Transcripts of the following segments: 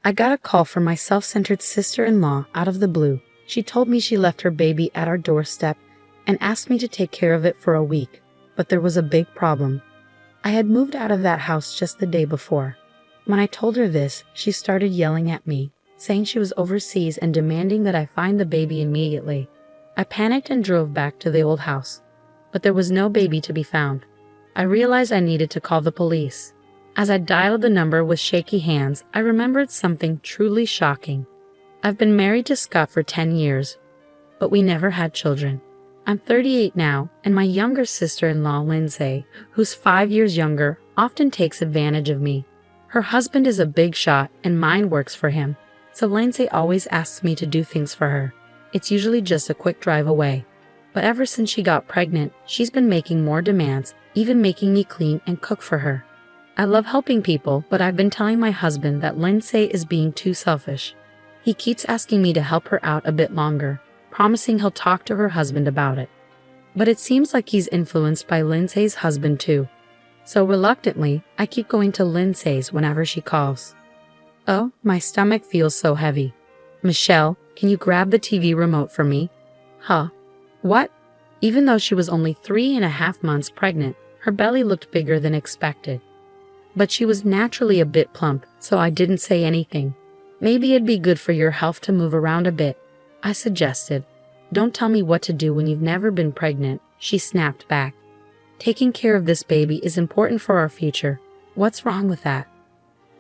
I got a call from my self-centered sister-in-law out of the blue. She told me she left her baby at our doorstep and asked me to take care of it for a week. But there was a big problem. I had moved out of that house just the day before. When I told her this, she started yelling at me, saying she was overseas and demanding that I find the baby immediately. I panicked and drove back to the old house, but there was no baby to be found. I realized I needed to call the police. As I dialed the number with shaky hands, I remembered something truly shocking. I've been married to Scott for 10 years, but we never had children. I'm 38 now, and my younger sister-in-law, Lindsay, who's 5 years younger, often takes advantage of me. Her husband is a big shot, and mine works for him, so Lindsay always asks me to do things for her. It's usually just a quick drive away. But ever since she got pregnant, she's been making more demands, even making me clean and cook for her. I love helping people, but I've been telling my husband that Lindsay is being too selfish. He keeps asking me to help her out a bit longer, promising he'll talk to her husband about it. But it seems like he's influenced by Lindsay's husband too. So reluctantly, I keep going to Lindsay's whenever she calls. Oh, my stomach feels so heavy. Michelle, can you grab the TV remote for me? Huh? What? Even though she was only 3.5 months pregnant, her belly looked bigger than expected. But she was naturally a bit plump, so I didn't say anything. Maybe it'd be good for your health to move around a bit, I suggested. Don't tell me what to do when you've never been pregnant, she snapped back. Taking care of this baby is important for our future. What's wrong with that?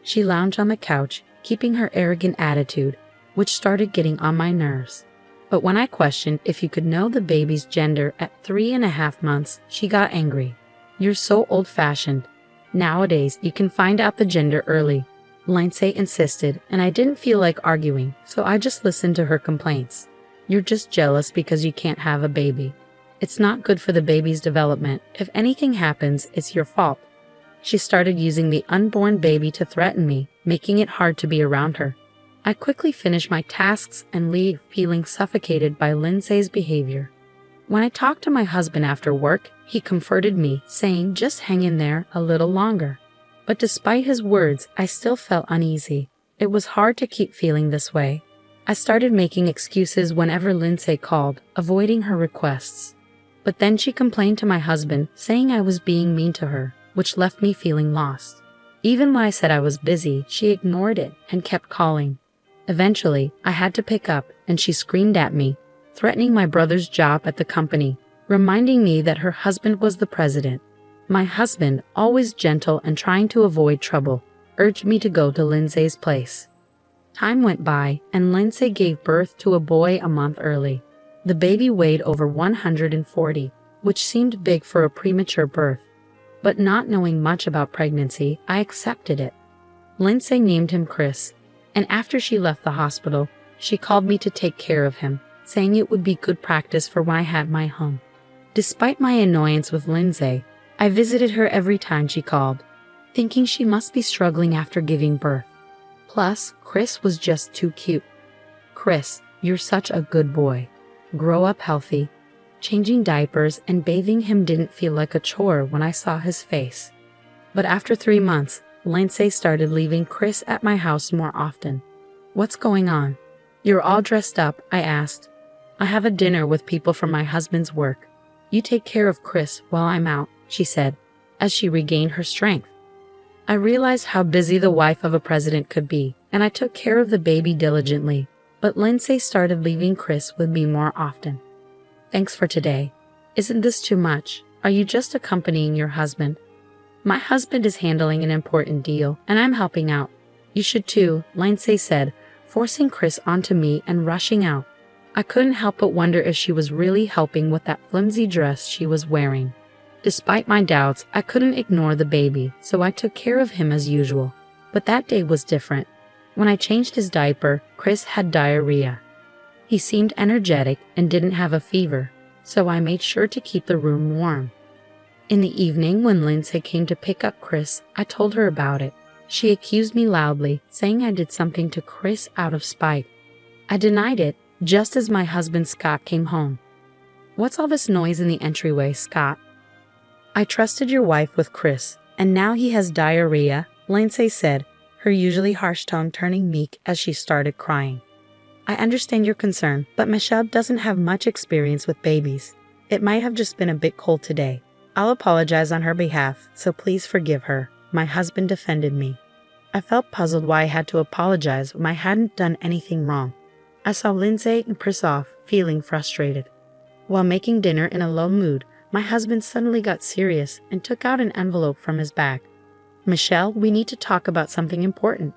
She lounged on the couch, keeping her arrogant attitude, which started getting on my nerves. But when I questioned if you could know the baby's gender at 3.5 months, she got angry. You're so old-fashioned. Nowadays, you can find out the gender early, Lindsay insisted, and I didn't feel like arguing, so I just listened to her complaints. You're just jealous because you can't have a baby. It's not good for the baby's development. If anything happens, it's your fault. She started using the unborn baby to threaten me, making it hard to be around her. I quickly finished my tasks and leave, feeling suffocated by Lindsay's behavior. When I talked to my husband after work, he comforted me, saying just hang in there a little longer. But despite his words, I still felt uneasy. It was hard to keep feeling this way. I started making excuses whenever Lindsay called, avoiding her requests. But then she complained to my husband, saying I was being mean to her, which left me feeling lost. Even when I said I was busy, she ignored it and kept calling. Eventually, I had to pick up, and she screamed at me, threatening my brother's job at the company, reminding me that her husband was the president. My husband, always gentle and trying to avoid trouble, urged me to go to Lindsay's place. Time went by, and Lindsay gave birth to a boy a month early. The baby weighed over 140, which seemed big for a premature birth. But not knowing much about pregnancy, I accepted it. Lindsay named him Chris, and after she left the hospital, she called me to take care of him, saying it would be good practice for when I had my home. Despite my annoyance with Lindsay, I visited her every time she called, thinking she must be struggling after giving birth. Plus, Chris was just too cute. Chris, you're such a good boy. Grow up healthy. Changing diapers and bathing him didn't feel like a chore when I saw his face. But after 3 months, Lindsay started leaving Chris at my house more often. What's going on? You're all dressed up, I asked. I have a dinner with people from my husband's work. You take care of Chris while I'm out, she said, as she regained her strength. I realized how busy the wife of a president could be, and I took care of the baby diligently. But Lindsay started leaving Chris with me more often. Thanks for today. Isn't this too much? Are you just accompanying your husband? My husband is handling an important deal, and I'm helping out. You should too, Lindsay said, forcing Chris onto me and rushing out. I couldn't help but wonder if she was really helping with that flimsy dress she was wearing. Despite my doubts, I couldn't ignore the baby, so I took care of him as usual. But that day was different. When I changed his diaper, Chris had diarrhea. He seemed energetic and didn't have a fever, so I made sure to keep the room warm. In the evening, when Lindsay came to pick up Chris, I told her about it. She accused me loudly, saying I did something to Chris out of spite. I denied it, just as my husband Scott came home. What's all this noise in the entryway, Scott? I trusted your wife with Chris, and now he has diarrhea, Lindsay said, her usually harsh tone turning meek as she started crying. I understand your concern, but Michelle doesn't have much experience with babies. It might have just been a bit cold today. I'll apologize on her behalf, so please forgive her. My husband defended me. I felt puzzled why I had to apologize when I hadn't done anything wrong. I saw Lindsay and Chris off, feeling frustrated. While making dinner in a low mood, my husband suddenly got serious and took out an envelope from his bag. Michelle, we need to talk about something important.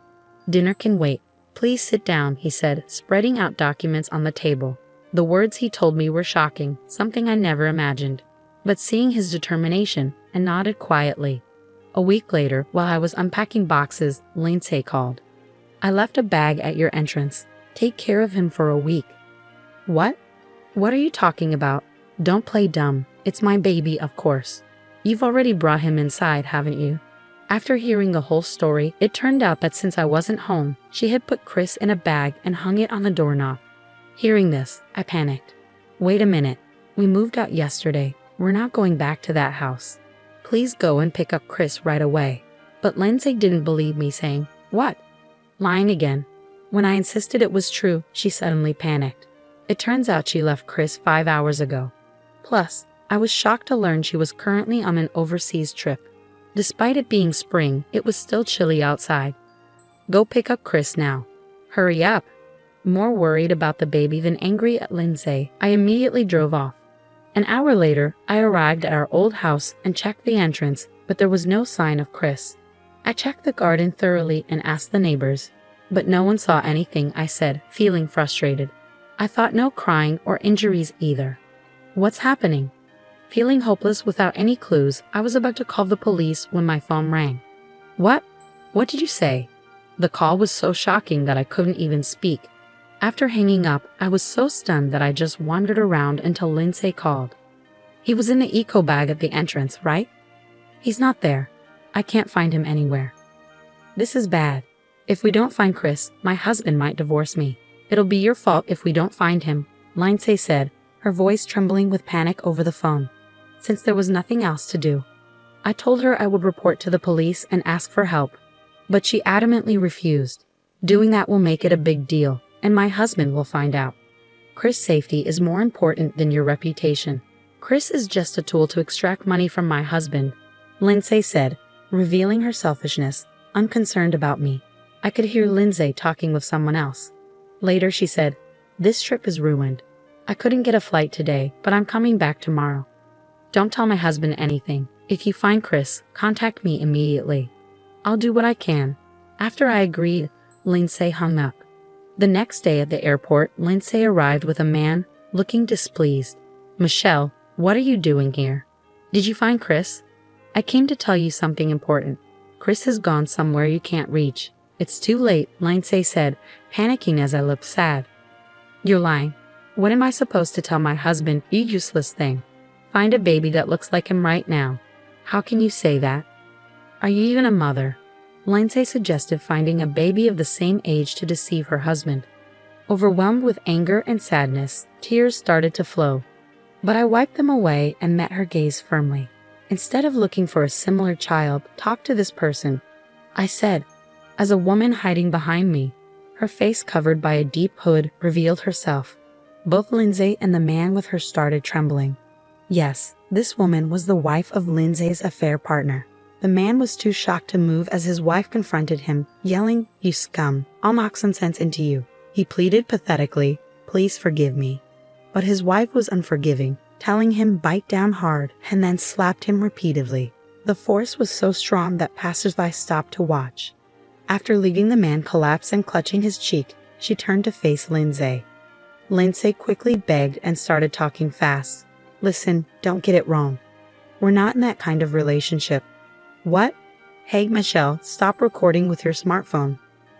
Dinner can wait. Please sit down, he said, spreading out documents on the table. The words he told me were shocking, something I never imagined. But seeing his determination, I nodded quietly. A week later, while I was unpacking boxes, Lindsay called. I left a bag at your entrance. Take care of him for a week. What? What are you talking about? Don't play dumb. It's my baby, of course. You've already brought him inside, haven't you? After hearing the whole story, it turned out that since I wasn't home, she had put Chris in a bag and hung it on the doorknob. Hearing this, I panicked. Wait a minute. We moved out yesterday. We're not going back to that house. Please go and pick up Chris right away. But Lindsay didn't believe me, saying, What? Lying again. When I insisted it was true, she suddenly panicked. It turns out she left Chris 5 hours ago. Plus, I was shocked to learn she was currently on an overseas trip. Despite it being spring, it was still chilly outside. Go pick up Chris now. Hurry up. More worried about the baby than angry at Lindsay, I immediately drove off. An hour later, I arrived at our old house and checked the entrance, but there was no sign of Chris. I checked the garden thoroughly and asked the neighbors, but no one saw anything, I said, feeling frustrated. I thought no crying or injuries either. What's happening? Feeling hopeless without any clues, I was about to call the police when my phone rang. What? What did you say? The call was so shocking that I couldn't even speak. After hanging up, I was so stunned that I just wandered around until Lindsay called. He was in the eco bag at the entrance, right? He's not there. I can't find him anywhere. This is bad. If we don't find Chris, my husband might divorce me. It'll be your fault if we don't find him, Lindsay said, her voice trembling with panic over the phone. Since there was nothing else to do, I told her I would report to the police and ask for help, but she adamantly refused. Doing that will make it a big deal, and my husband will find out. Chris' safety is more important than your reputation. Chris is just a tool to extract money from my husband, Lindsay said, revealing her selfishness, unconcerned about me. I could hear Lindsay talking with someone else. Later she said, This trip is ruined. I couldn't get a flight today, but I'm coming back tomorrow. Don't tell my husband anything. If you find Chris, contact me immediately. I'll do what I can. After I agreed, Lindsay hung up. The next day at the airport, Lindsay arrived with a man looking displeased. Michelle, what are you doing here? Did you find Chris? I came to tell you something important. Chris has gone somewhere you can't reach. It's too late, Lindsay said, panicking as I looked sad. You're lying. What am I supposed to tell my husband, you useless thing? Find a baby that looks like him right now. How can you say that? Are you even a mother? Lindsay suggested finding a baby of the same age to deceive her husband. Overwhelmed with anger and sadness, tears started to flow. But I wiped them away and met her gaze firmly. Instead of looking for a similar child, talk to this person, I said, as a woman hiding behind me, her face covered by a deep hood, revealed herself. Both Lindsay and the man with her started trembling. Yes, this woman was the wife of Lindsay's affair partner. The man was too shocked to move as his wife confronted him, yelling, You scum, I'll knock some sense into you. He pleaded pathetically, Please forgive me. But his wife was unforgiving, telling him bite down hard and then slapped him repeatedly. The force was so strong that passersby stopped to watch. After leaving the man collapsed and clutching his cheek, she turned to face Lindsay. Lindsay quickly begged and started talking fast. Listen, don't get it wrong. We're not in that kind of relationship. What? Hey, Michelle, stop recording with your smartphone.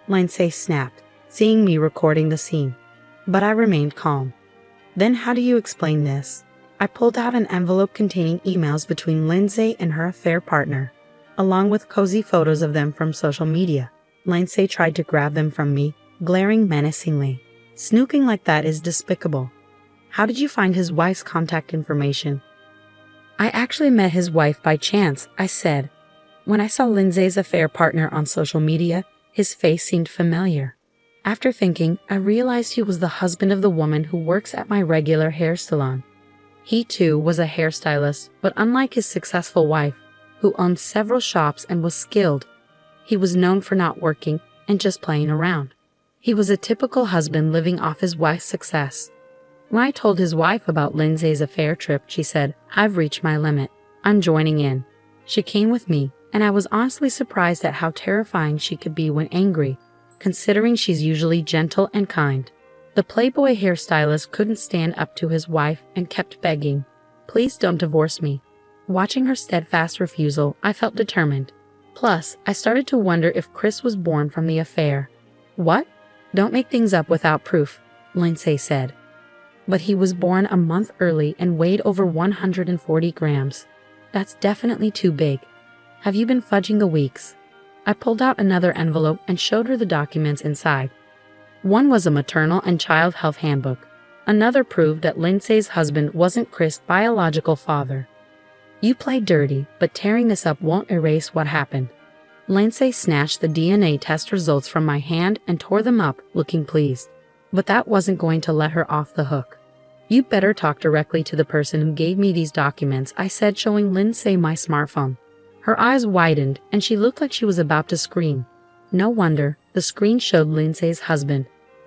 Lindsay snapped, seeing me recording the scene. But I remained calm. Then how do you explain this? I pulled out an envelope containing emails between Lindsay and her affair partner, along with cozy photos of them from social media. Lindsay tried to grab them from me, glaring menacingly. Snooping like that is despicable. How did you find his wife's contact information? I actually met his wife by chance, I said. When I saw Lindsay's affair partner on social media, His face seemed familiar. After thinking, I realized he was the husband of the woman who works at my regular hair salon. He too was a hairstylist, but unlike his successful wife, who owned several shops and was skilled, he was known for not working and just playing around. He was a typical husband living off his wife's success. When I told his wife about Lindsay's affair trip, she said, "I've reached my limit. I'm joining in." She came with me, and I was honestly surprised at how terrifying she could be when angry, considering she's usually gentle and kind. The Playboy hairstylist couldn't stand up to his wife and kept begging, "Please don't divorce me." Watching her steadfast refusal, I felt determined. Plus, I started to wonder if Chris was born from the affair. "What? Don't make things up without proof," Lindsay said. "But he was born a month early and weighed over 140 grams. That's definitely too big. Have you been fudging the weeks?" I pulled out another envelope and showed her the documents inside. One was a maternal and child health handbook. Another proved that Lindsay's husband wasn't Chris' biological father. "You played dirty, but tearing this up won't erase what happened." Lindsay snatched the DNA test results from my hand and tore them up, looking pleased. But that wasn't going to let her off the hook. "You better talk directly to the person who gave me these documents," I said, showing Lindsay my smartphone. Her eyes widened, and she looked like she was about to scream. No wonder, the screen showed Lindsay's husband.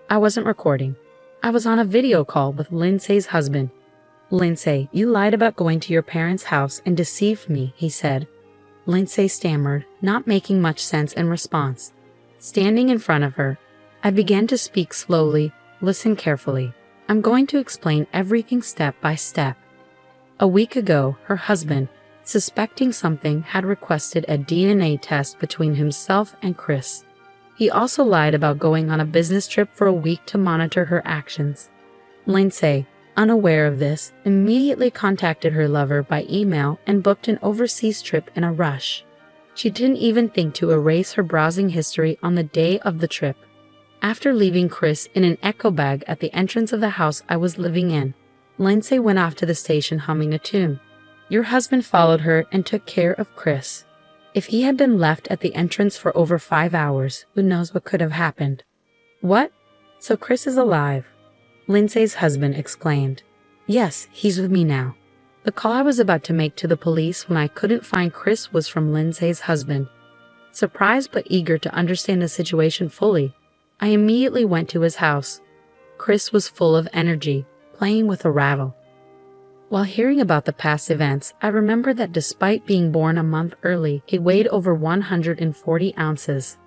I wasn't recording. I was on a video call with Lindsay's husband. "Lindsay, you lied about going to your parents' house and deceived me," he said. Lindsay stammered, not making much sense in response. Standing in front of her, I began to speak slowly. "Listen carefully. I'm going to explain everything step by step." A week ago, her husband, suspecting something, had requested a DNA test between himself and Chris. He also lied about going on a business trip for a week to monitor her actions. Lindsay, unaware of this, immediately contacted her lover by email and booked an overseas trip in a rush. She didn't even think to erase her browsing history on the day of the trip. After leaving Chris in an echo bag at the entrance of the house I was living in, Lindsay went off to the station humming a tune. Your husband followed her and took care of Chris. If he had been left at the entrance for over 5 hours, who knows what could have happened. What? So Chris is alive? Lindsay's husband exclaimed. Yes, he's with me now. The call I was about to make to the police when I couldn't find Chris was from Lindsay's husband. Surprised but eager to understand the situation fully, I immediately went to his house. Chris was full of energy, playing with a rattle. While hearing about the past events, I remembered that despite being born a month early, he weighed over 140 ounces.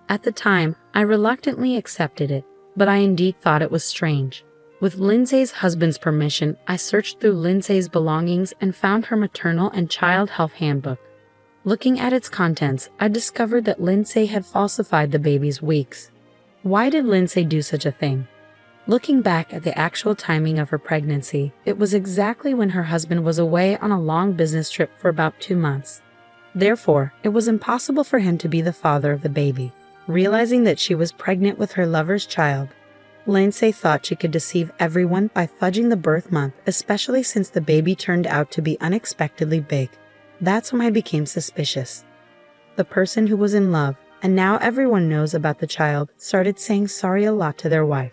At the time, I reluctantly accepted it, but I indeed thought it was strange. With Lindsay's husband's permission, I searched through Lindsay's belongings and found her maternal and child health handbook. Looking at its contents, I discovered that Lindsay had falsified the baby's weeks. Why did Lindsay do such a thing? Looking back at the actual timing of her pregnancy, it was exactly when her husband was away on a long business trip for about 2 months. Therefore, it was impossible for him to be the father of the baby. Realizing that she was pregnant with her lover's child, Lindsay thought she could deceive everyone by fudging the birth month, especially since the baby turned out to be unexpectedly big. That's when I became suspicious. The person who was in love, and now everyone knows about the child, started saying sorry a lot to their wife.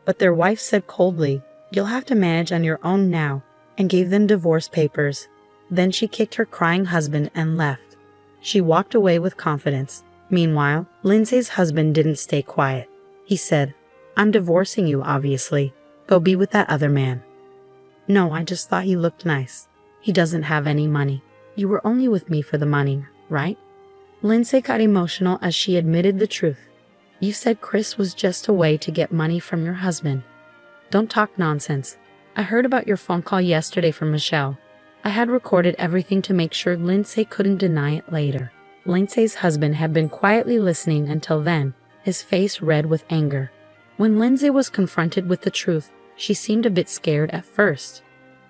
But their wife said coldly, "You'll have to manage on your own now," and gave them divorce papers. Then she kicked her crying husband and left. She walked away with confidence. Meanwhile, Lindsay's husband didn't stay quiet. He said, "I'm divorcing you, obviously. Go be with that other man." "No, I just thought he looked nice. He doesn't have any money. You were only with me for the money, right?" Lindsay got emotional as she admitted the truth. "You said Chris was just a way to get money from your husband. Don't talk nonsense. I heard about your phone call yesterday from Michelle. I had recorded everything to make sure Lindsay couldn't deny it later." Lindsay's husband had been quietly listening until then, his face red with anger. When Lindsay was confronted with the truth, she seemed a bit scared at first.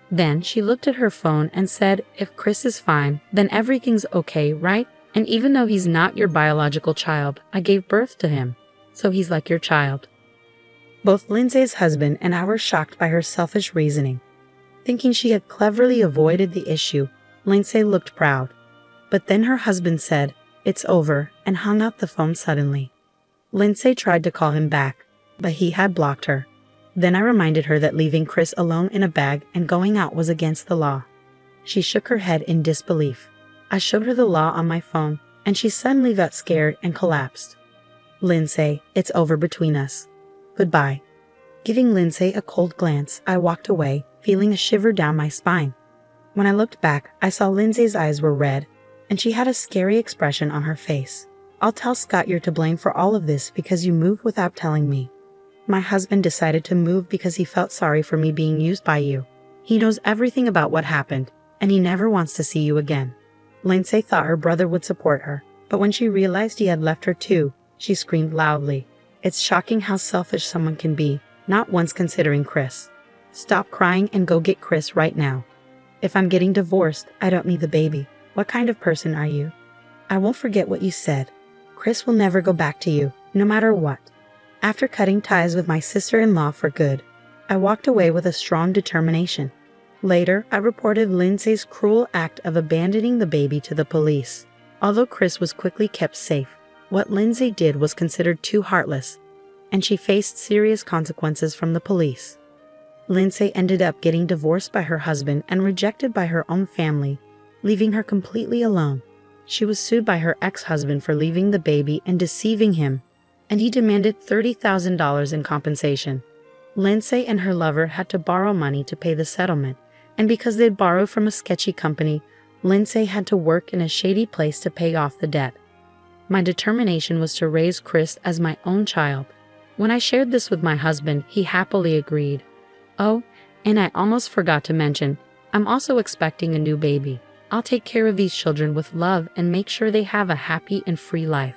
Then she looked at her phone and said, "If Chris is fine, then everything's okay, right? And even though he's not your biological child, I gave birth to him, so he's like your child." Both Lindsay's husband and I were shocked by her selfish reasoning. Thinking she had cleverly avoided the issue, Lindsay looked proud. But then her husband said, "It's over," and hung up the phone suddenly. Lindsay tried to call him back, but he had blocked her. Then I reminded her that leaving Chris alone in a bag and going out was against the law. She shook her head in disbelief. I showed her the law on my phone, and she suddenly got scared and collapsed. Lindsay, it's over between us. Goodbye. Giving Lindsay a cold glance, I walked away, feeling a shiver down my spine. When I looked back, I saw Lindsay's eyes were red, and she had a scary expression on her face. I'll tell Scott you're to blame for all of this because you moved without telling me. My husband decided to move because he felt sorry for me being used by you. He knows everything about what happened, and he never wants to see you again. Lindsay thought her brother would support her, but when she realized he had left her too, she screamed loudly. It's shocking how selfish someone can be, not once considering Chris. Stop crying and go get Chris right now. If I'm getting divorced, I don't need the baby. What kind of person are you? I won't forget what you said. Chris will never go back to you, no matter what. After cutting ties with my sister-in-law for good, I walked away with a strong determination. Later, I reported Lindsay's cruel act of abandoning the baby to the police. Although Chris was quickly kept safe, what Lindsay did was considered too heartless, and she faced serious consequences from the police. Lindsay ended up getting divorced by her husband and rejected by her own family, leaving her completely alone. She was sued by her ex-husband for leaving the baby and deceiving him, and he demanded $30,000 in compensation. Lindsay and her lover had to borrow money to pay the settlement, and because they'd borrowed from a sketchy company, Lindsay had to work in a shady place to pay off the debt. My determination was to raise Chris as my own child. When I shared this with my husband, he happily agreed. Oh, and I almost forgot to mention, I'm also expecting a new baby. I'll take care of these children with love and make sure they have a happy and free life.